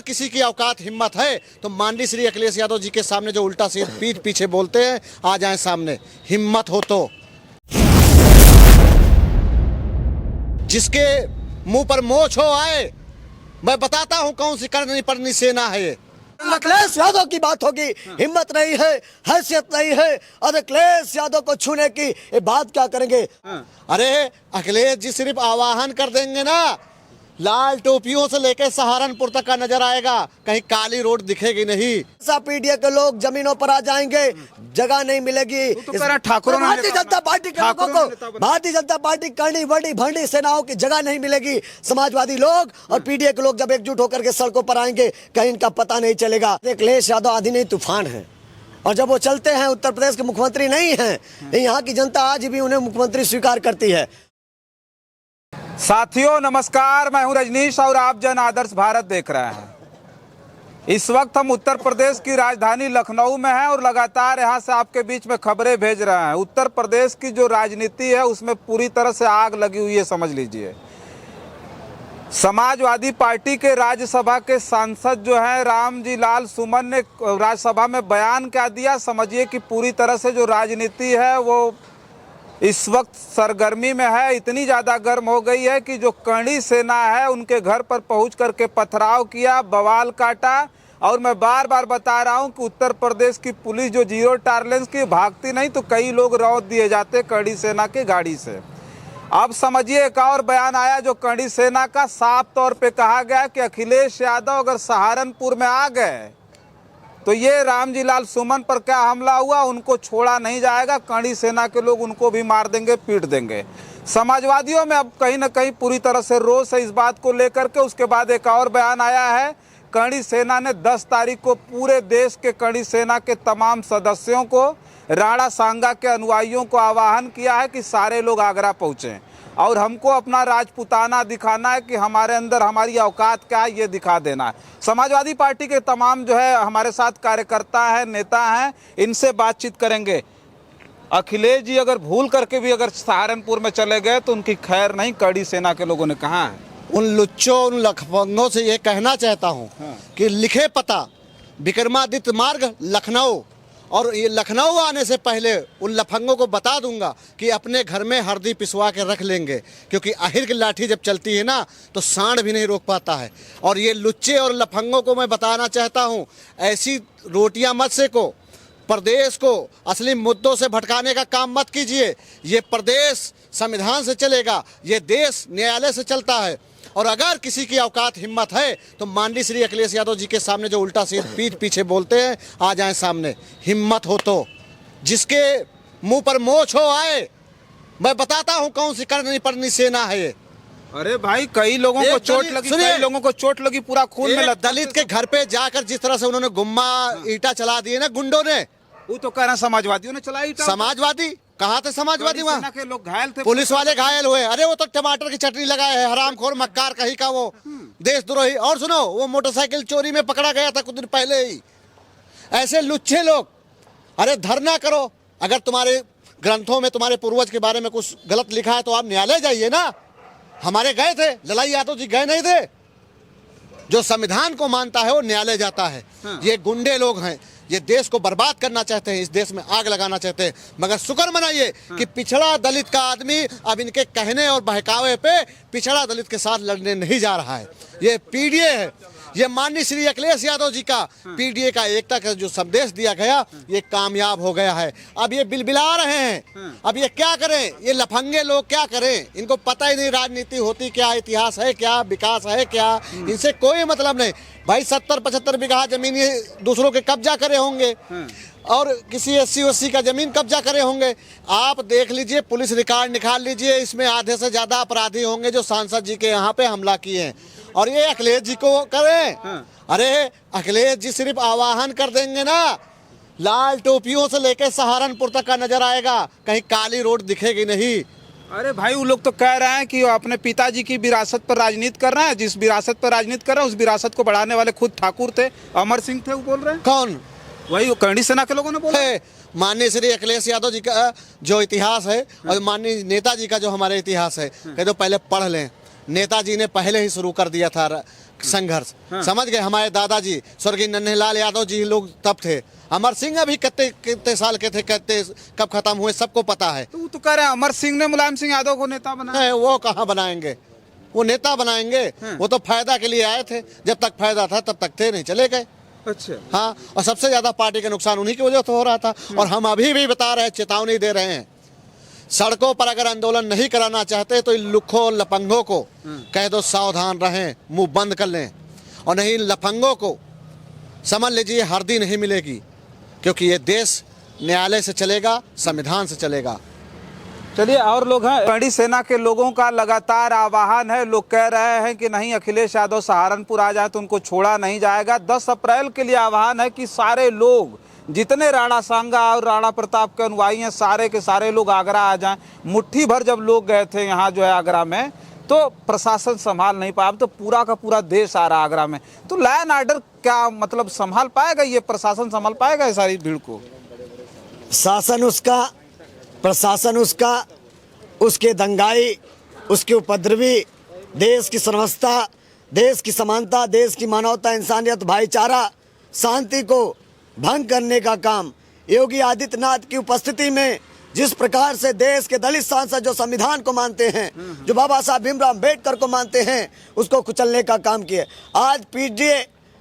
किसी की औकात हिम्मत है तो माननीय श्री अखिलेश यादव जी के सामने जो उल्टा सीध पीठ पीछे बोलते हैं, आ जाएं सामने, हिम्मत हो तो। जिसके मुंह पर मोछ हो आए, मैं बताता हूं कौन सी करनी पड़नी सेना है ये। अखिलेश यादव की बात होगी, हिम्मत नहीं है, हैसियत नहीं है, और अखिलेश यादव को छूने की ये बात क्या करेंगे। अरे अखिलेश जी सिर्फ आवाहन कर देंगे ना, लाल टोपियों से लेके सहारनपुर तक का नजर आएगा, कहीं काली रोड दिखेगी नहीं। पीडीए के लोग जमीनों पर आ जाएंगे, जगह नहीं मिलेगी। भारतीय जनता पार्टी के लोगों को, भारतीय जनता पार्टी करनी बड़ी भंडी सेनाओं की जगह नहीं मिलेगी। समाजवादी लोग और पीडीए के लोग जब एकजुट होकर के सड़कों पर आएंगे, कहीं इनका पता नहीं चलेगा। अखिलेश यादव आधी नहीं तूफान है, और जब वो चलते हैं उत्तर प्रदेश के मुख्यमंत्री नहीं है, यहाँ की जनता आज भी उन्हें मुख्यमंत्री स्वीकार करती है। साथियों नमस्कार, मैं हूं रजनीश और आप जन आदर्श भारत देख रहे हैं। इस वक्त हम उत्तर प्रदेश की राजधानी लखनऊ में हैं और लगातार यहां से आपके बीच में खबरें भेज रहे हैं। उत्तर प्रदेश की जो राजनीति है उसमें पूरी तरह से आग लगी हुई है, समझ लीजिए। समाजवादी पार्टी के राज्यसभा के सांसद जो हैं रामजी लाल सुमन ने राज्यसभा में बयान क्या दिया, समझिए कि पूरी तरह से जो राजनीति है वो इस वक्त सरगर्मी में है। इतनी ज़्यादा गर्म हो गई है कि जो करणी सेना है उनके घर पर पहुंच करके पथराव किया, बवाल काटा। और मैं बार बार बता रहा हूं कि उत्तर प्रदेश की पुलिस जो जीरो टॉलरेंस की, भागती नहीं तो कई लोग रौंद दिए जाते करणी सेना की गाड़ी से। अब समझिए एक और बयान आया जो करणी सेना का, साफ तौर पे कहा गया कि अखिलेश यादव अगर सहारनपुर में आ गए तो ये रामजी लाल सुमन पर क्या हमला हुआ, उनको छोड़ा नहीं जाएगा। करणी सेना के लोग उनको भी मार देंगे, पीट देंगे। समाजवादियों में अब कहीं ना कहीं पूरी तरह से रोष है इस बात को लेकर के। उसके बाद एक और बयान आया है, करणी सेना ने 10 तारीख को पूरे देश के करणी सेना के तमाम सदस्यों को, राणा सांगा के अनुयायियों को आह्वान किया है कि सारे लोग आगरा पहुँचें और हमको अपना राजपुताना दिखाना है कि हमारे अंदर हमारी औकात क्या है, ये दिखा देना है। समाजवादी पार्टी के तमाम जो है हमारे साथ कार्यकर्ता हैं, नेता हैं, इनसे बातचीत करेंगे। अखिलेश जी अगर भूल करके भी अगर सहारनपुर में चले गए तो उनकी खैर नहीं, करणी सेना के लोगों ने कहा है। उन लुच्चों, उन लफंगों से ये कहना चाहता हूँ कि लिखे पता विक्रमादित्य मार्ग लखनऊ, और ये लखनऊ आने से पहले उन लफंगों को बता दूंगा कि अपने घर में हल्दी पिसवा के रख लेंगे, क्योंकि आहिर की लाठी जब चलती है ना तो सांड भी नहीं रोक पाता है। और ये लुच्चे और लफंगों को मैं बताना चाहता हूँ, ऐसी रोटियां मत सेको, प्रदेश को असली मुद्दों से भटकाने का काम मत कीजिए। ये प्रदेश संविधान से चलेगा, ये देश न्यायालय से चलता है। और अगर किसी की औकात हिम्मत है तो माननीय श्री अखिलेश यादव जी के सामने जो उल्टा सीध पीठ पीछे बोलते हैं, आ जाएं सामने, हिम्मत हो तो। जिसके मुंह पर मोछ हो आए, मैं बताता हूं कौन सी करनी पड़नी सेना है ये। अरे भाई कई लोगों को चोट लगी, कई लोगों को चोट लगी, पूरा खून में दलित के घर पे जाकर जिस तरह से उन्होंने गुम्मा ईटा चला दिए ना गुंडों ने, वो तो कह रहे हैं समाजवादियों ने चलाई ईटा। समाजवादी कहाँ थे? समाजवादी वहाँ के लोग घायल थे, पुलिस वाले घायल हुए। अरे वो तो टमाटर की चटनी लगाए है, हरामखोर मक्कार कहीं का वो देशद्रोही। और सुनो, वो मोटरसाइकिल चोरी में पकड़ा गया था कुछ दिन पहले ही। ऐसे लुच्चे लोग, अरे धरना करो। अगर तुम्हारे ग्रंथों में तुम्हारे पूर्वज के बारे में कुछ गलत लिखा है तो आप न्यायालय जाइए ना। हमारे गए थे, ललाई यादव जी गए नहीं थे। जो संविधान को मानता है वो न्यायालय जाता है। ये गुंडे लोग हैं, ये देश को बर्बाद करना चाहते हैं, इस देश में आग लगाना चाहते हैं। मगर शुक्र मनाइए कि पिछड़ा दलित का आदमी अब इनके कहने और बहकावे पे पिछड़ा दलित के साथ लड़ने नहीं जा रहा है। ये पीडीए है, ये माननीय श्री अखिलेश यादव जी का पीडीए का एकता का जो संदेश दिया गया, ये कामयाब हो गया है। अब ये बिलबिला रहे हैं, अब ये क्या करें? ये लफंगे लोग क्या करें? इनको पता ही नहीं राजनीति होती क्या, इतिहास है क्या, विकास है क्या, इनसे कोई मतलब नहीं। भाई 70-75 बीघा जमीन ये दूसरों के कब्जा करे होंगे और किसी SC का जमीन कब्जा करे होंगे। आप देख लीजिए, पुलिस रिकॉर्ड निकाल लीजिए, इसमें आधे से ज्यादा अपराधी होंगे जो सांसद जी के यहाँ पे हमला किए हैं। और ये अखिलेश जी को करें, अरे अखिलेश जी सिर्फ आवाहन कर देंगे ना, लाल टोपियों से लेके सहारनपुर तक का नजर आएगा, कहीं काली रोड दिखेगी नहीं। अरे भाई वो लोग तो कह रहे हैं कि वो अपने पिताजी की विरासत पर राजनीति कर रहे हैं। जिस विरासत पर राजनीति कर रहे हैं उस विरासत को बढ़ाने वाले खुद ठाकुर थे, अमर सिंह थे, वो बोल रहे हैं। कौन? वही करणी सेना के लोगों ने बोला। माननीय श्री अखिलेश यादव जी का जो इतिहास है और माननीय नेताजी का जो हमारे इतिहास है, कह दो पहले पढ़ लें। नेताजी ने पहले ही शुरू कर दिया था संघर्ष। समझ गए? हमारे दादाजी स्वर्गीय नन्हेलाल यादव जी लोग तब थे। अमर सिंह अभी कितने साल के थे, कब खत्म हुए सबको पता है। तो कह रहे हैं अमर सिंह ने मुलायम सिंह यादव को नेता बनाया। नहीं, वो कहाँ बनाएंगे, वो नेता बनाएंगे? वो तो फायदा के लिए आए थे, जब तक फायदा था तब तक थे, नहीं चले गए। अच्छा। हाँ, और सबसे ज्यादा पार्टी का नुकसान उन्हीं की वजह से हो रहा था। और हम अभी भी बता रहे हैं, चेतावनी दे रहे हैं, सड़कों पर अगर आंदोलन नहीं कराना चाहते तो इन लुक्खों लफंगों को कह दो सावधान रहें, मुंह बंद कर लें। और नहीं, लफंगों को समझ लीजिए हरदी नहीं मिलेगी, क्योंकि ये देश न्यायालय से चलेगा, संविधान से चलेगा। चलिए, और लोग हैं। कर्णी सेना के लोगों का लगातार आह्वान है। लोग कह रहे हैं कि नहीं, अखिलेश यादव सहारनपुर आ जाए तो उनको छोड़ा नहीं जाएगा। 10 अप्रैल के लिए आह्वान है कि सारे लोग, जितने राणा सांगा और राणा प्रताप के अनुयायी हैं, सारे के सारे लोग आगरा आ जाएं। मुट्ठी भर जब लोग गए थे यहाँ जो है आगरा में, तो प्रशासन संभाल नहीं पाया। अब तो पूरा का पूरा देश आ रहा आगरा में, तो लॉ एंड ऑर्डर क्या मतलब संभाल पाएगा? ये प्रशासन संभाल पाएगा इस सारी भीड़ को? शासन उसका, प्रशासन उसका, उसके दंगाई, उसके उपद्रवी, देश की सर्वस्वता, देश की समानता, देश की मानवता, इंसानियत, भाईचारा, शांति को भंग करने का काम योगी आदित्यनाथ की उपस्थिति में जिस प्रकार से देश के दलित सांसद जो संविधान को मानते हैं, जो बाबा साहब भीमराव अम्बेडकर को मानते हैं, उसको कुचलने का काम किया। आज पीडीए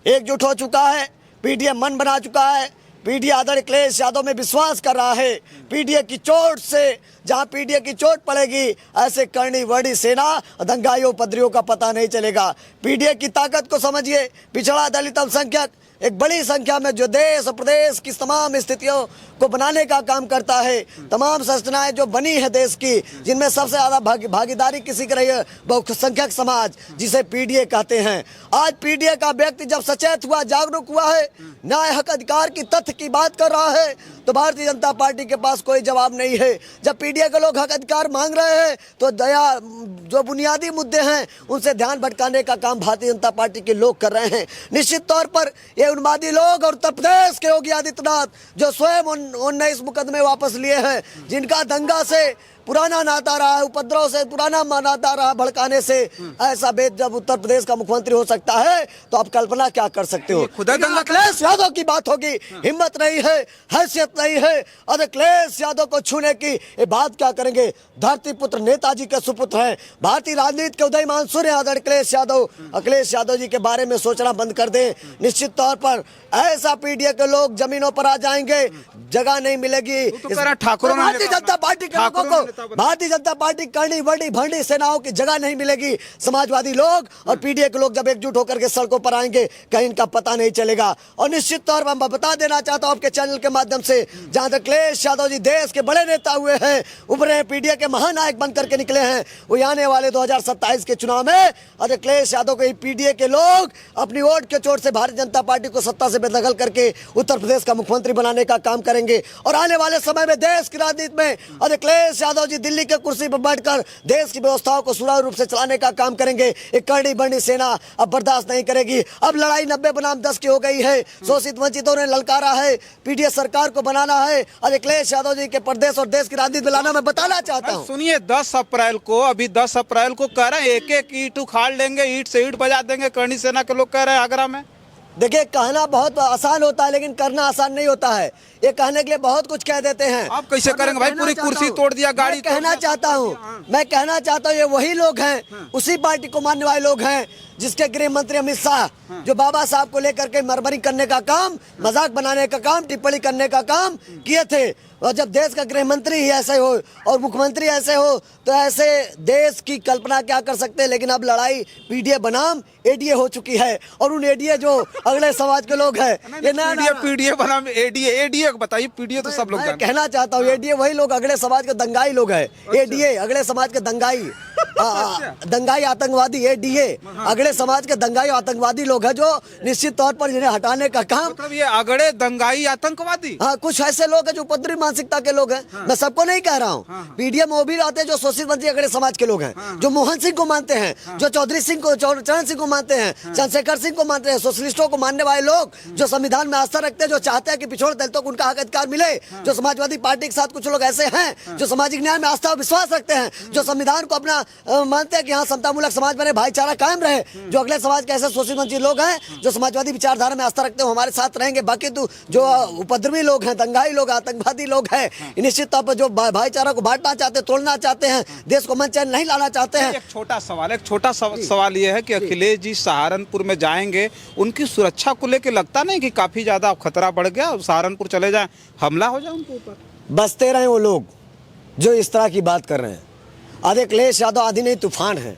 एकजुट हो चुका है, पीडीए मन बना चुका है, पीडीए आदरणीय अखिलेश यादव में विश्वास कर रहा है। पीडीए की चोट से, जहां पीडीए की चोट पड़ेगी, ऐसे करनी वर्णी सेना दंगाइयों उपद्रवियों का पता नहीं चलेगा। पीडीए की ताकत को समझिए, पिछड़ा दलित अल्पसंख्यक एक बड़ी संख्या में जो देश और प्रदेश की तमाम स्थितियों को बनाने का काम करता है, तमाम संरचनाएं जो बनी है देश की, जिनमें सबसे ज्यादा भागीदारी किसी की रही है, बहुसंख्यक समाज, जिसे पीडीए कहते हैं। आज पीडीए का व्यक्ति जब सचेत हुआ, जागरूक हुआ है, न्याय हक अधिकार की तथ्य की बात कर रहा है, तो भारतीय जनता पार्टी के पास कोई जवाब नहीं है। जब पीडीए के लोग हक अधिकार मांग रहे हैं, तो जो बुनियादी मुद्दे हैं उनसे ध्यान भटकाने का काम भारतीय जनता पार्टी के लोग कर रहे हैं। निश्चित तौर पर ये उन्मादी लोग और उत्तर प्रदेश के योगी आदित्यनाथ, जो स्वयं 19 मुकदमे वापस लिए हैं, जिनका दंगा से पुराना नाता रहा है, उपद्रव से पुराना नाता रहा, भड़काने से, ऐसा बेद जब उत्तर प्रदेश का मुख्यमंत्री हो सकता है, तो आप कल्पना क्या कर सकते हो? अखिलेश यादव की बात होगी, हिम्मत नहीं है, हैसियत नहीं है, और अखिलेश यादव को छूने की ये बात क्या करेंगे? धरती पुत्र नेताजी के सुपुत्र हैं, भारतीय राजनीति के उदयमान सूर्य आदरणीय अखिलेश यादव जी के बारे में सोचना बंद कर दें। निश्चित तौर पर ऐसा पीडीए के लोग जमीनों पर आ जाएंगे, जगह नहीं मिलेगी। भारतीय जनता पार्टी के लोगों को, भारतीय जनता पार्टी करनी वर्णी भंडी सेनाओं की जगह नहीं मिलेगी। समाजवादी लोग और पीडीए के लोग जब एकजुट होकर के सड़कों पर आएंगे, कहीं इनका पता नहीं चलेगा। और निश्चित तौर पर मैं बता देना चाहता हूं आपके चैनल के माध्यम से, जहां तक अखिलेश यादव जी देश के बड़े नेता हुए हैं, उभरे हैं, पीडीए के महानायक बन करके निकले हैं, वो आने वाले 2027 के चुनाव में और अखिलेश यादव को पीडीए के लोग अपनी वोट के चोट से भारतीय जनता पार्टी को सत्ता से बेदखल करके उत्तर प्रदेश का मुख्यमंत्री बनाने का काम करेंगे। और आने वाले समय में देश की राजनीति में और अखिलेश यादव जी दिल्ली के कुर्सी पर बैठकर देश की व्यवस्थाओं को सुचारू रूप से चलाने का काम करेंगे। एक करनी बरनी सेना अब बर्दाश्त नहीं करेगी। अब लड़ाई 90 बनाम 10 की हो गई है। शोषित वंचितों ने ललकारा है, पीडीए सरकार को बनाना है और अखिलेश यादव जी के प्रदेश और देश की राजनीति में लाना मैं बताना चाहता हूँ। सुनिए, 10 अप्रैल को, अभी 10 अप्रैल को कह रहे हैं एक एक ईंट उखाड़ लेंगे, ईंट से ईंट बजा देंगे, करनी सेना के लोग कह रहे हैं आगरा में। देखिए, कहना बहुत आसान होता है, लेकिन करना आसान नहीं होता है। ये कहने के लिए बहुत कुछ कह देते हैं। आप कैसे करेंगे भाई? पूरी कुर्सी तोड़ दिया, गाड़ी कहना चाहता हूँ, मैं कहना चाहता हूँ, ये वही लोग हैं, उसी पार्टी को मानने वाले लोग हैं, जिसके गृह मंत्री अमित शाह, जो बाबा साहब को लेकर के मरमरी करने का काम, मजाक बनाने का काम, टिप्पणी करने का काम किए थे। और जब देश का गृह मंत्री ही ऐसे हो और मुख्यमंत्री ऐसे हो, तो ऐसे देश की कल्पना क्या कर सकते हैं। लेकिन अब लड़ाई पीडीए बनाम एडीए हो चुकी है, और उन एडीए जो अगले समाज के लोग हैं, ये पीडीए बनाम एडीए बताइए। पीडीए तो सब लोग कहना चाहता हूँ, एडीए वही लोग अगले समाज के दंगाई लोग हैं। एडीए अगले समाज के दंगाई दंगाई आतंकवादी, एडीए अगले समाज के दंगाई आतंकवादी लोग हैं, जो निश्चित तौर पर जिन्हें हटाने का काम। मतलब ये अगड़े दंगाई आतंकवादी, हाँ, कुछ ऐसे लोग हैं जो उपद्रवी मानसिकता के लोग हैं। मैं सबको नहीं कह रहा हूँ, पीडीए में वो भी आते हैं जो शोषित वंचित अगड़े समाज के लोग हैं, जो मोहन सिंह को मानते हैं, जो चौधरी सिंह को, चरण सिंह को मानते हैं, चंद्रशेखर सिंह को मानते हैं, सोशलिस्टों को मानने वाले लोग, जो संविधान में आस्था रखते हैं, जो चाहते हैं कि पिछड़े दलितों को उनका हक अधिकार मिले। जो समाजवादी पार्टी के साथ कुछ लोग ऐसे हैं जो सामाजिक न्याय में आस्था और विश्वास रखते हैं, जो संविधान को अपना मानते हैं कि यहाँ समतामूलक समाज बने, भाईचारा कायम रहे। जो अगले समाज के ऐसे शोषित वंचित लोग हैं जो समाजवादी विचारधारा में आस्था रखते हो, हमारे साथ रहेंगे। बाकी तो जो उपद्रवी लोग हैं, दंगाई लोग, आतंकवादी लोग हैं, निश्चित तौर पर जो भाईचारा को बांटना चाहते, तोड़ना चाहते हैं, देश को मन चैन नहीं लाना चाहते हैं। एक छोटा सवाल ये है कि अखिलेश जी सहारनपुर में जाएंगे, उनकी सुरक्षा को लेकर लगता नहीं कि काफी ज्यादा खतरा बढ़ गया? सहारनपुर चले जाएं, हमला हो जाए उनके ऊपर? बसते रहे वो लोग जो इस तरह की बात कर रहे हैं। आधे अखिलेश यादव आदि नहीं तूफान है,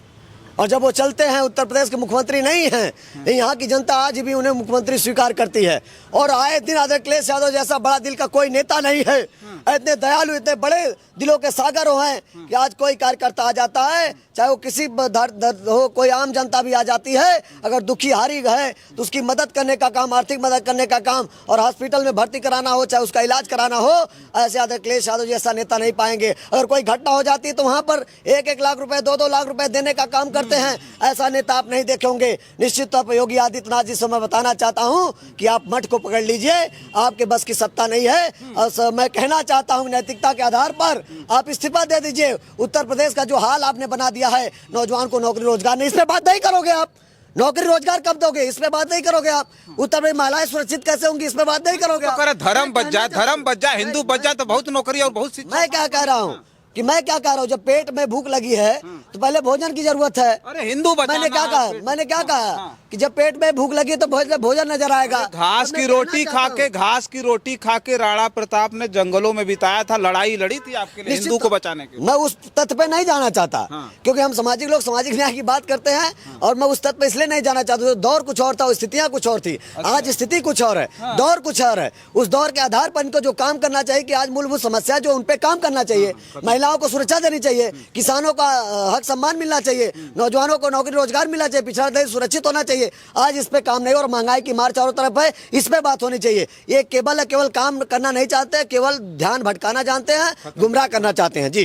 और जब वो चलते हैं उत्तर प्रदेश के मुख्यमंत्री नहीं हैं, यहाँ की जनता आज भी उन्हें मुख्यमंत्री स्वीकार करती है। और आए दिन आधे अखिलेश यादव जैसा बड़ा दिल का कोई नेता नहीं है। इतने दयालु, इतने बड़े दिलों के सागर हैं कि आज कोई कार्यकर्ता आ जाता है, चाहे वो किसी दर्द हो, कोई आम जनता भी आ जाती है, अगर दुखी हारी है तो उसकी मदद करने का काम, आर्थिक मदद करने का काम, और हॉस्पिटल में भर्ती कराना हो, चाहे उसका इलाज कराना हो, ऐसे आधे अखिलेश यादव जैसा नेता नहीं पाएंगे। अगर कोई घटना हो जाती है तो वहाँ पर 1-1 लाख रुपए, 2-2 लाख रुपए देने का काम करते हैं। ऐसा नेता आप नहीं देखे होंगे। निश्चित तौर पर योगी आदित्यनाथ जी से मैं बताना चाहता हूँ कि आप मठ को पकड़ लीजिए, आपके बस की सत्ता नहीं है। और मैं कहना चाहता हूँ नैतिकता के आधार पर आप इस्तीफा दे दीजिए। उत्तर प्रदेश का जो हाल आपने बना दिया है, नौजवान को नौकरी रोजगार नहीं, इस पे बात नहीं करोगे आप। नौकरी रोजगार कब दोगे, इस पे बात नहीं करोगे आप। उत्तर प्रदेश महिलाएं सुरक्षित कैसे होंगी, इस पे बात नहीं करोगे आप। धर्म बच जाए, हिंदू बच जाए तो बहुत नौकरी और बहुत शिक्षा। मैं क्या कह रहा हूँ कि मैं क्या कह रहा हूँ, जब पेट में भूख लगी है तो पहले भोजन की जरूरत है। अरे हिंदू मैंने क्या कहा कि जब पेट में भूख लगी तो भोजन नजर आएगा। घास की रोटी खा के राणा प्रताप ने जंगलों में बिताया था, लड़ाई लड़ी थी आपके लिए, हिंदू को बचाने के। मैं उस तथ्य पे नहीं जाना चाहता, क्योंकि हम सामाजिक लोग सामाजिक न्याय की बात करते हैं, और मैं उस तथ्य पे इसलिए नहीं जाना चाहता। दौर कुछ और था, स्थितियां कुछ और थी। आज स्थिति कुछ और है, दौर कुछ और है। उस दौर के आधार पर इनको जो काम करना चाहिए कि आज मूलभूत समस्या जो उन पे काम करना चाहिए, महिलाओं को सुरक्षा देनी चाहिए, किसानों का हक सम्मान मिलना चाहिए, नौजवानों को नौकरी रोजगार मिलना चाहिए, पिछड़ा देश सुरक्षित होना चाहिए। आज इस पे काम नहीं, और महंगाई की मार चारों तरफ है, इस पे बात होनी चाहिए। ये केवल काम करना नहीं चाहते, केवल ध्यान भटकाना जानते हैं, गुमराह करना चाहते हैं। जी।